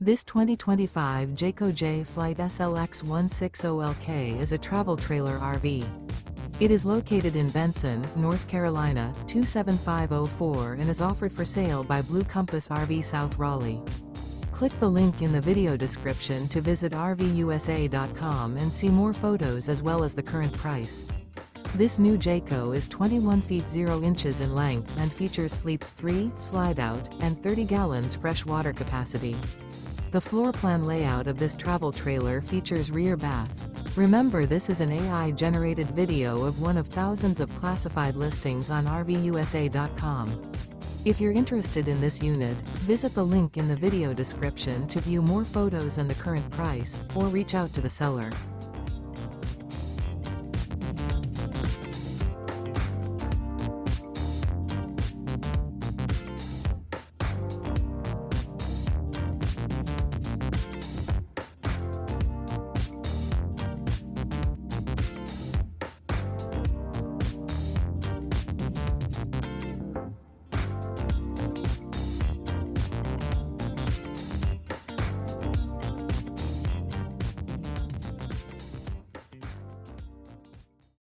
This 2025 Jayco Jay Flight SLX 160LK is a travel trailer RV. It is located in Benson, North Carolina, 27504 and is offered for sale by Blue Compass RV South Raleigh. Click the link in the video description to visit RVUSA.com and see more photos as well as the current price. This new Jayco is 21 feet 0 inches in length and features sleeps 3, slide-out, and 30 gallons fresh water capacity. The floor plan layout of this travel trailer features rear bath. Remember, this is an AI-generated video of one of thousands of classified listings on RVUSA.com. If you're interested in this unit, visit the link in the video description to view more photos and the current price, or reach out to the seller.